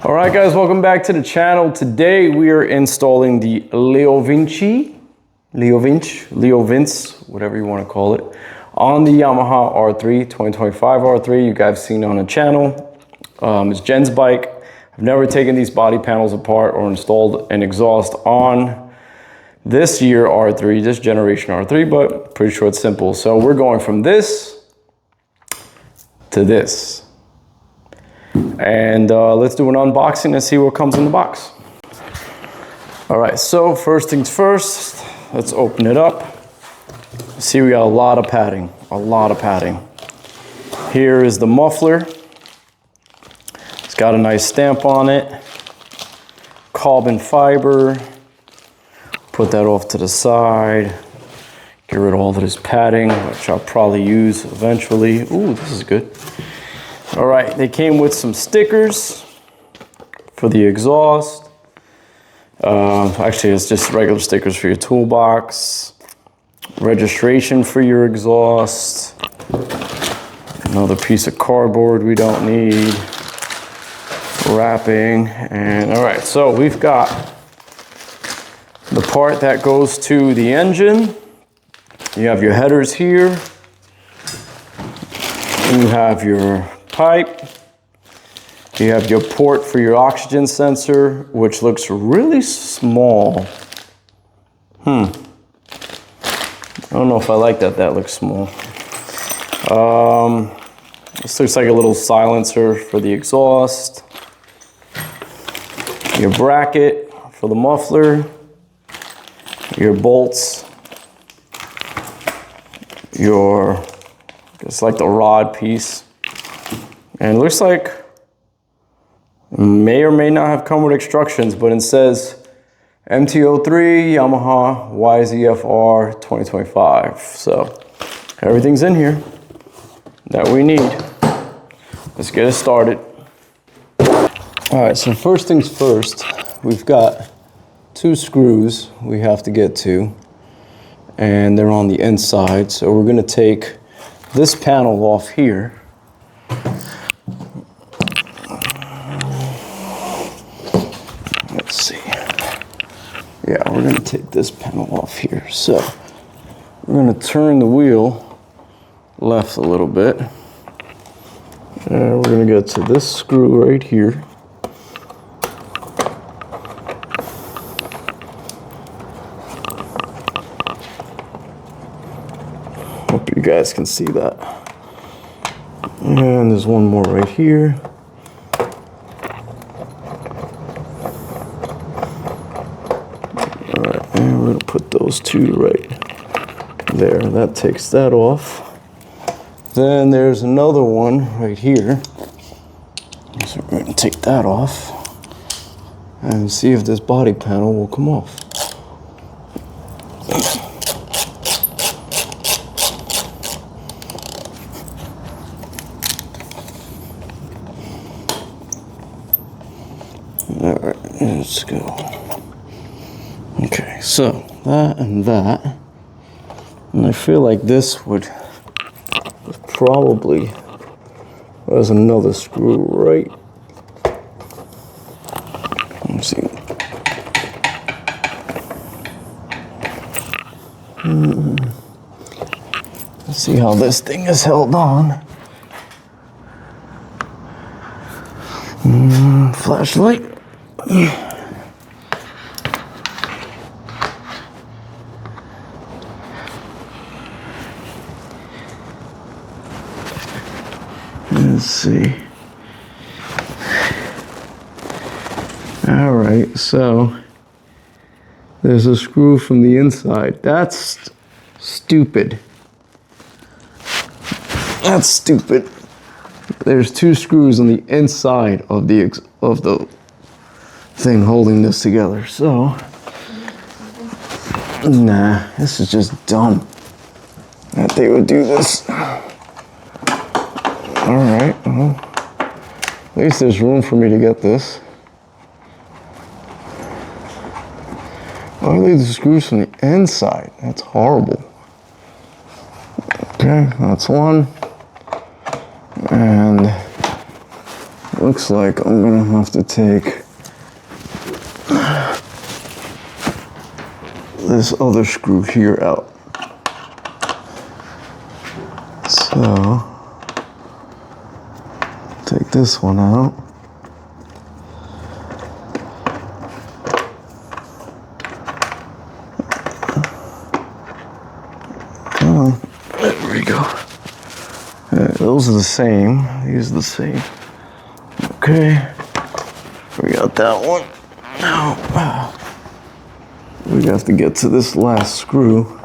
All right, guys, welcome back to the channel. Today we are installing the Leo Vince, whatever you want to call it, on the Yamaha R3, 2025 R3. You guys have seen it on the channel. It's Jen's bike. I've never taken these body panels apart or installed an exhaust on this year R3, this generation R3, but pretty sure it's simple. So we're going from this to this. And let's do an unboxing and see what comes in the box. All right, so first things first, let's open it up. See, we got a lot of padding, Here is the muffler. It's got a nice stamp on it. Carbon fiber. Put that off to the side. Get rid of all of this padding, which I'll probably use eventually. Ooh, this is good. All right, they came with some stickers for the exhaust. Actually, it's just regular stickers for your toolbox. Registration for your exhaust. Another piece of cardboard we don't need. Wrapping. And all right, so we've got the part that goes to the engine. You have your headers here. You have your pipe. You have your port for your oxygen sensor, which looks really small. I don't know if I like that. That looks small. This looks like a little silencer for the exhaust. Your bracket for the muffler. Your bolts. It's like the rod piece. And it looks like it may or may not have come with instructions, but it says MT-03 Yamaha YZF-R 2025. So everything's in here that we need. Let's get it started. All right, so first things first, we've got 2 screws we have to get to, and they're on the inside. So we're gonna take this panel off here. Let's see. Yeah, we're gonna take this panel off here. So we're gonna turn the wheel left a little bit. And we're gonna get to this screw right here. Hope you guys can see that. And there's one more right here. All right, and we're gonna put those 2 right there. That takes that off. Then there's another one right here. So we're gonna take that off and see if this body panel will come off. All right, let's go. Okay, so that and that. And I feel like this would probably, there's another screw right. Let's see. Let's see how this thing is held on. Flashlight. Let's see. All right, so there's a screw from the inside. That's stupid. That's stupid. There's 2 screws on the inside of the thing holding this together. So, nah, this is just dumb that they would do this. All right, well, at least there's room for me to get this. Why are these screws from the inside? That's horrible. Okay, that's one. And Looks like I'm gonna have to take this other screw here out. So, take this one out. Oh, there we go. Those are the same. These are the same. Okay. We got that one. Now, we have to get to this last screw.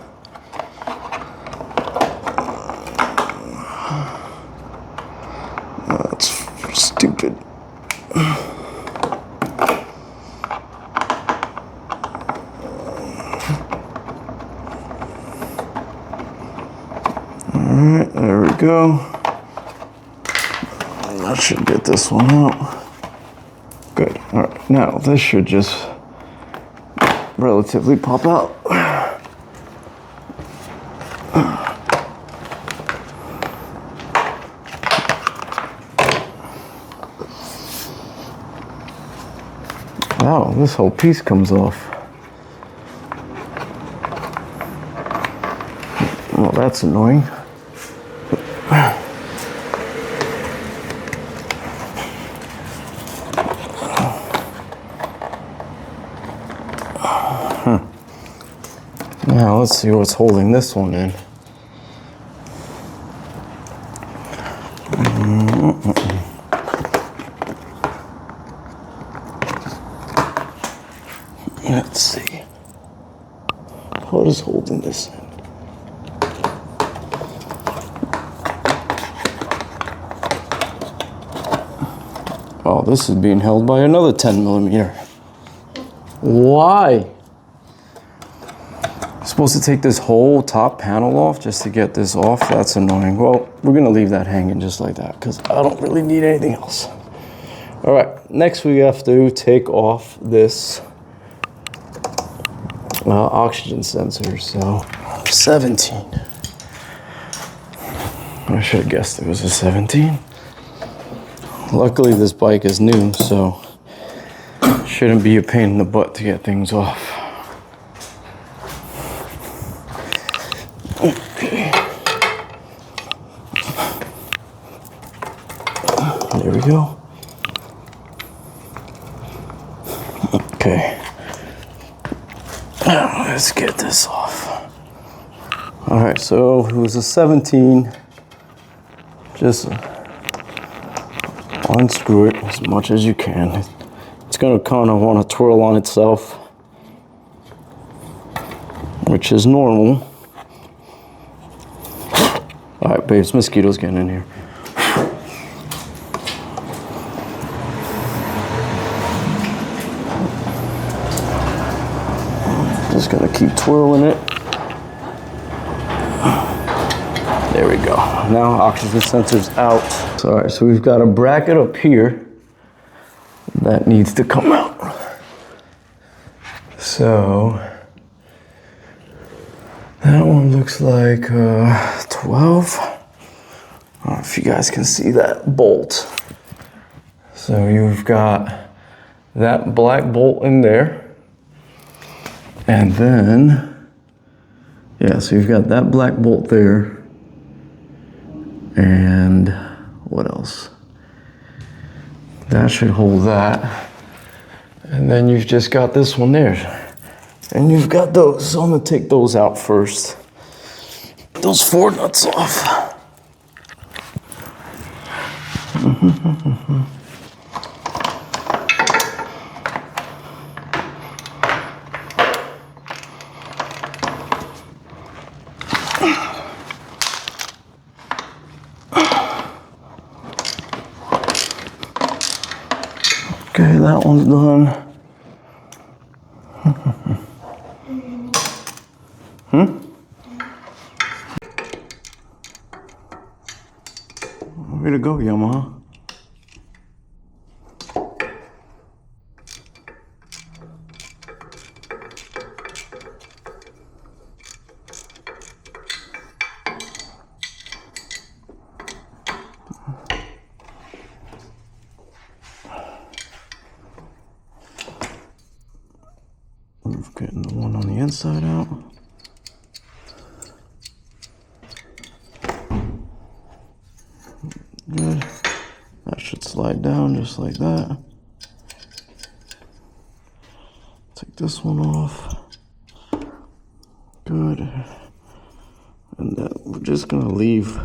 That's stupid. Alright, there we go. That should get this one out. Good. Alright, now this should just relatively pop out. Wow, this whole piece comes off. Well, that's annoying. Now let's see what's holding this one in. Let's see. What is holding this in? Oh, this is being held by another 10mm. Why? Supposed to take this whole top panel off just to get this off? That's annoying. Well, we're gonna leave that hanging just like that because I don't really need anything else. All right, next we have to take off this oxygen sensor. So 17. I should have guessed it was a 17. Luckily this bike is new, so it shouldn't be a pain in the butt to get things off. Okay. There we go. Okay. Now let's get this off. All right, so it was a 17. Just unscrew it as much as you can. It's gonna kind of want to twirl on itself, which is normal. All right, babes, mosquitoes getting in here. Just gonna keep twirling it. There we go. Now oxygen sensor's out. So, all right, so we've got a bracket up here that needs to come out. So that one looks like 12. I don't know if you guys can see that bolt. So you've got that black bolt in there. And then, yeah, so you've got that black bolt there. And what else? That should hold that. And then you've just got this one there. And you've got those. So I'm gonna take those out first. Those 4 nuts off. Okay, that one's done. Way to go, Yamaha. Getting the one on the inside out. Good. That should slide down just like that. Take this one off. Good. And then we're just gonna leave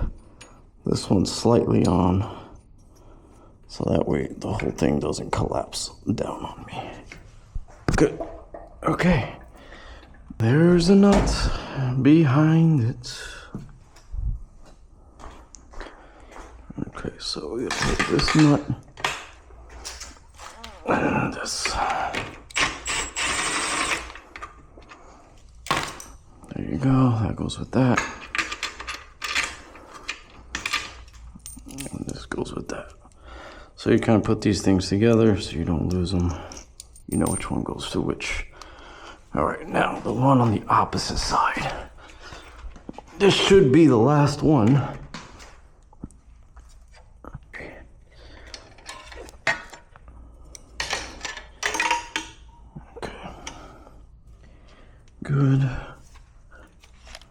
this one slightly on, so that way the whole thing doesn't collapse down on me. Good. Okay. There's a nut behind it. Okay, so we're gonna put this nut and this. There you go, that goes with that. And this goes with that. So you kind of put these things together so you don't lose them. You know which one goes to which. All right, now the one on the opposite side. This should be the last one. Okay. Good.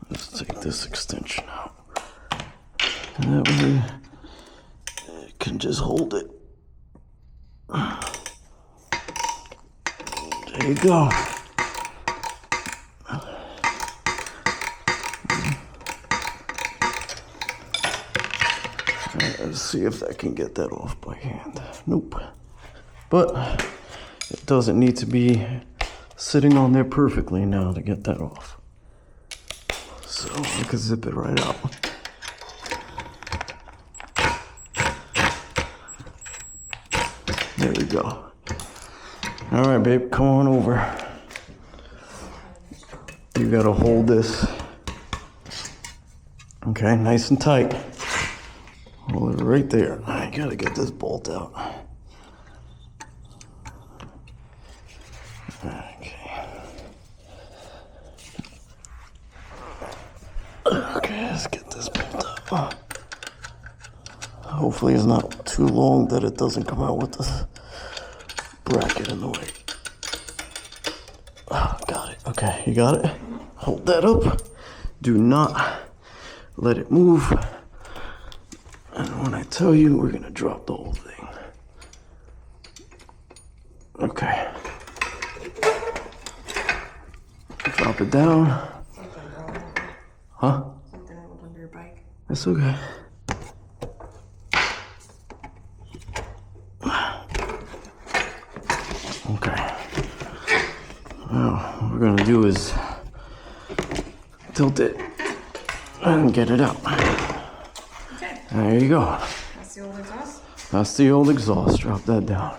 Let's take this extension out. And that way it can just hold it. There you go. Let's see if I can get that off by hand. Nope. But it doesn't need to be sitting on there perfectly now to get that off. So I can zip it right out. There we go. All right, babe, come on over. You gotta hold this. Okay, nice and tight. Hold it right there. I gotta get this bolt out. Okay. Okay, let's get this bolt up. Hopefully it's not too long that it doesn't come out with the bracket in the way. Oh, got it. Okay, you got it? Hold that up. Do not let it move. And when I tell you, we're gonna drop the whole thing. Okay. Drop it down. Huh? Something rolled under your bike. That's okay. Okay. Now, what we're gonna do is tilt it and get it out. Okay. There you go. That's the old exhaust. That's the old exhaust. Drop that down.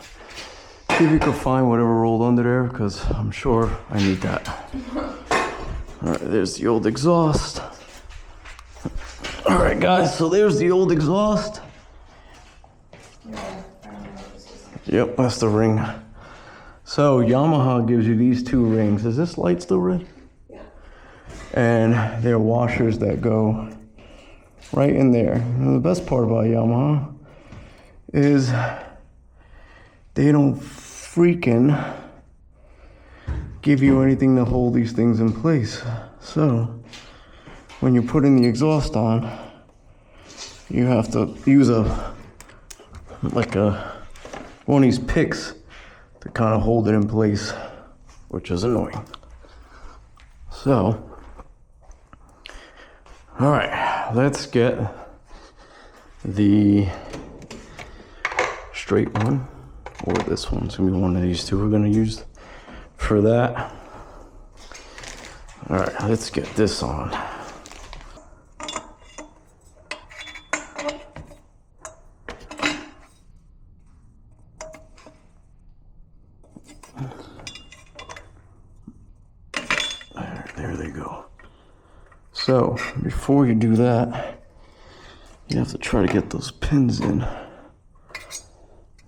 See if you can find whatever rolled under there, because I'm sure I need that. All right, there's the old exhaust. All right, guys, so there's the old exhaust. Yep, that's the ring. So Yamaha gives you these two rings. Is this light still red? Yeah. And they're washers that go right in there. And the best part about Yamaha is they don't freaking give you anything to hold these things in place. So when you're putting the exhaust on, you have to use one of these picks to kind of hold it in place, which is annoying. So, all right, let's get the straight one, or this one's gonna be one of these two we're gonna use for that. All right, let's get this on. There they go. So, before you do that, you have to try to get those pins in.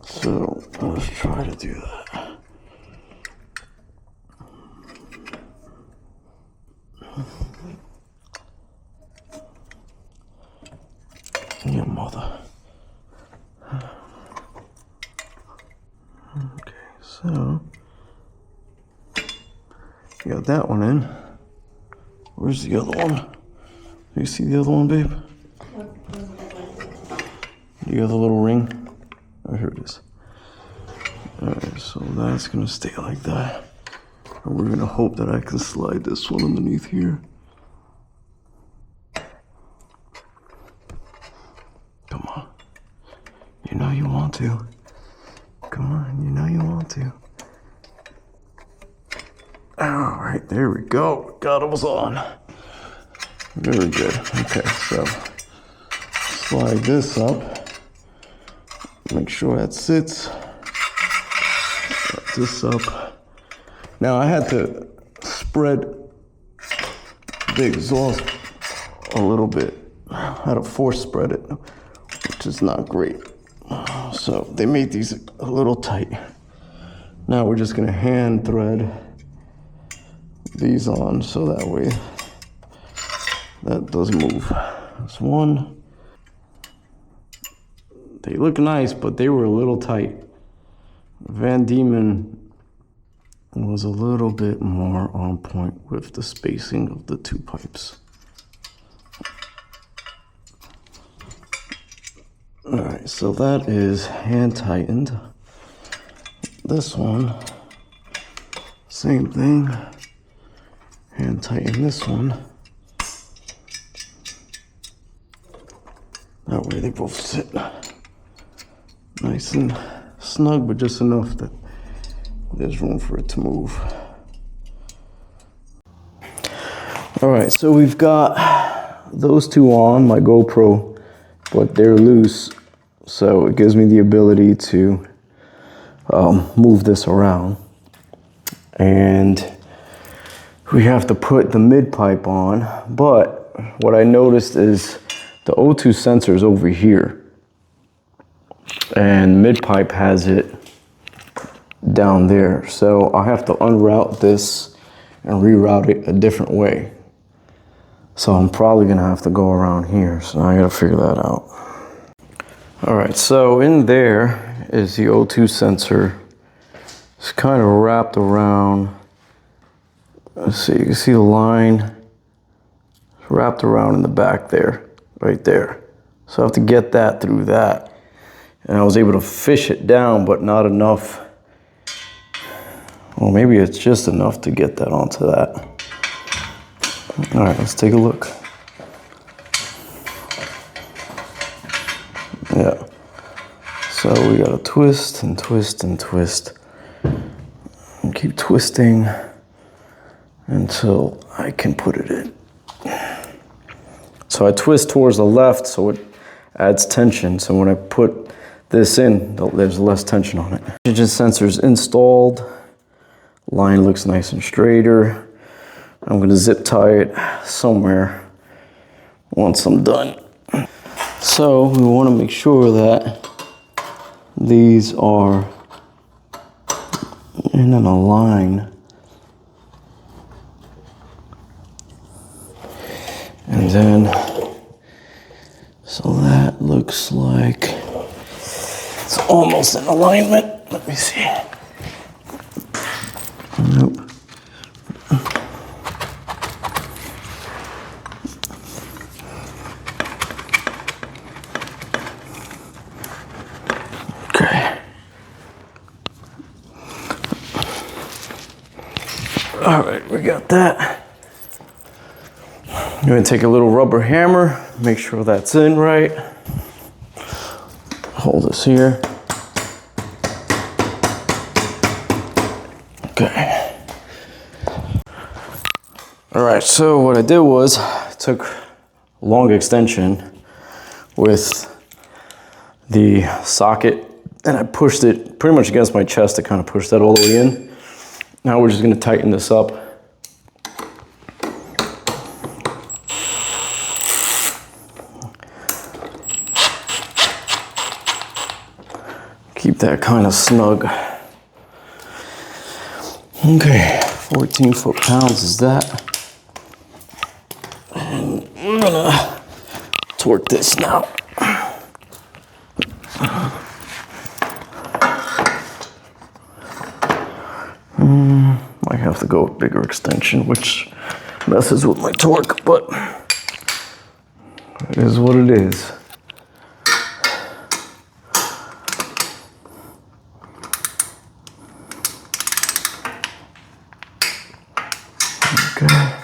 So, let's try to do that. Your mother. Okay, so You got that one in. Where's the other one? Do you see the other one, babe? You got the little ring? Oh, here it is. Alright, so that's gonna stay like that. And we're gonna hope that I can slide this one underneath here. Come on. You know you want to. Come on, you know you want to. Alright, there we go. God, it was on. Very good. Okay, so slide this up. Make sure that sits. Set this up. Now I had to spread the exhaust a little bit. I had to force spread it, which is not great. So they made these a little tight. Now we're just gonna hand thread these on so that way that doesn't move. That's one. They look nice, but they were a little tight. Van Diemen was a little bit more on point with the spacing of the two pipes. All right, so that is hand tightened. This one, same thing. Hand tighten this one. That way they both sit nice and snug, but just enough that there's room for it to move. All right, so we've got those two on my GoPro, but they're loose, so it gives me the ability to move this around. And we have to put the mid pipe on, but what I noticed is the O2 sensor is over here, and mid pipe has it down there. So I have to unroute this and reroute it a different way. So I'm probably gonna have to go around here. So I gotta figure that out. All right, so in there is the O2 sensor. It's kind of wrapped around. Let's see, you can see the line wrapped around in the back there, right there. So I have to get that through that. And I was able to fish it down, but not enough. Well, maybe it's just enough to get that onto that. All right, let's take a look. Yeah. So we gotta twist and twist and twist. And keep twisting until I can put it in. So I twist towards the left so it adds tension. So when I put this in, there's less tension on it. Oxygen sensor's installed. Line looks nice and straighter. I'm gonna zip tie it somewhere once I'm done. So we wanna make sure that these are in a line. And then, so that looks like it's almost in alignment. Let me see. Nope. Okay. All right, we got that. I'm gonna take a little rubber hammer, make sure that's in right. Hold this here. Okay. All right, so what I did was I took a long extension with the socket and I pushed it pretty much against my chest to kind of push that all the way in. Now we're just gonna tighten this up. Keep that kind of snug. Okay, 14 foot-pounds is that. And we're gonna torque this now. My have to go with bigger extension, which messes with my torque, but it is what it is. Okay.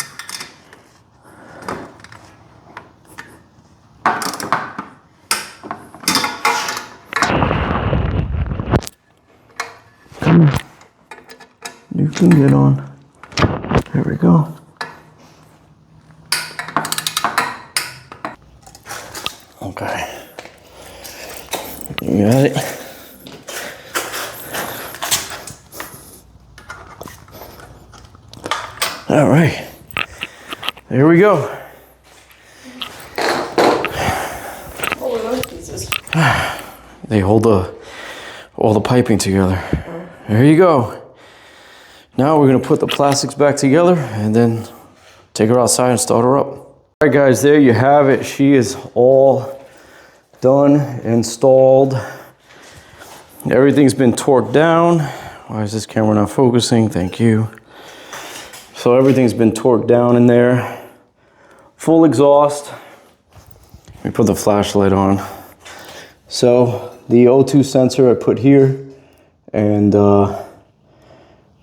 Come on. You can get on. There we go. Okay. You got it. All right. There we go. What were those pieces? They hold all the piping together. There you go. Now we're gonna put the plastics back together and then take her outside and start her up. All right guys, there you have it. She is all done, installed. Everything's been torqued down. Why is this camera not focusing? Thank you. So everything's been torqued down in there. Full exhaust. Let me put the flashlight on. So the O2 sensor I put here, and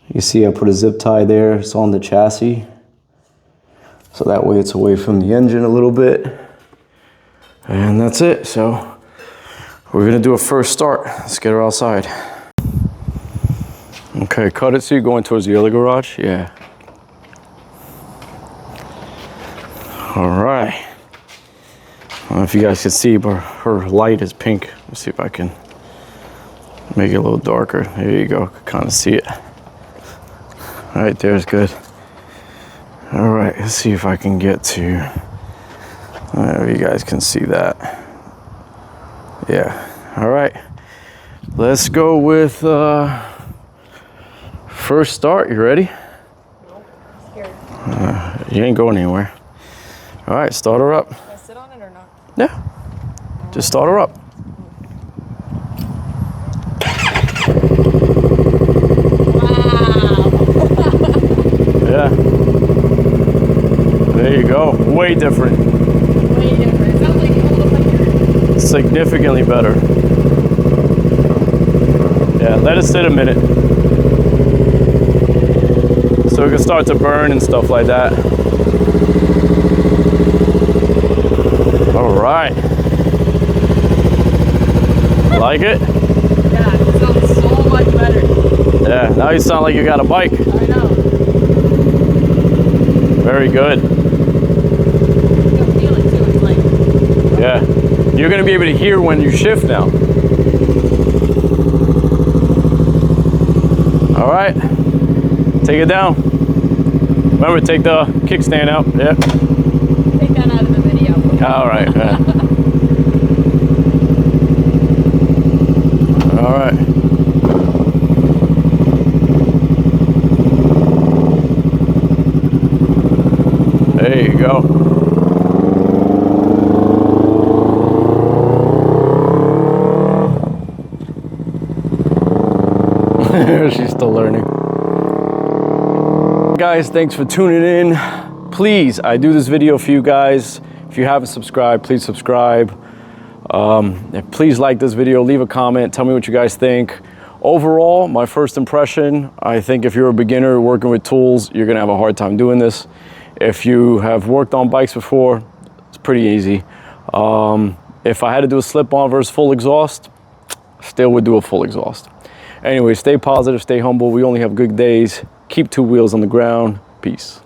you see I put a zip tie there. It's on the chassis. So that way it's away from the engine a little bit. And that's it. So we're gonna do a first start. Let's get her outside. Okay, cut it so you're going towards the other garage. Yeah. All right. I don't know if you guys can see, but her light is pink. Let's see if I can make it a little darker. There you go, kind of see it. All right, there's good. All right, let's see if I can get to, there you guys can see that. Yeah, all right. Let's go with first start. You ready? Nope, I'm scared. You ain't going anywhere. All right, start her up. Can I sit on it or not? Yeah, just start her up. Yeah. There you go. Way different. Way different. It sounds like you hold up like your... Significantly better. Yeah, let it sit a minute. So it can start to burn and stuff like that. All right. Like it? Yeah, it sounds so much better. Yeah, now you sound like you got a bike. I know. Very good. You can feel it too. It's like... Yeah. You're going to be able to hear when you shift now. All right. Take it down. Remember, take the kickstand out. Yeah. Take that out of the video. All right. Yeah. All right. There you go. She's still learning. Guys, thanks for tuning in. Please, I do this video for you guys. If you haven't subscribed, please subscribe. Please like this video, leave a comment, tell me what you guys think. Overall, my first impression, I think if you're a beginner working with tools, you're gonna have a hard time doing this. If you have worked on bikes before, it's pretty easy. If I had to do a slip-on versus full exhaust, still would do a full exhaust. Anyway, stay positive, stay humble. We only have good days. Keep two wheels on the ground. Peace.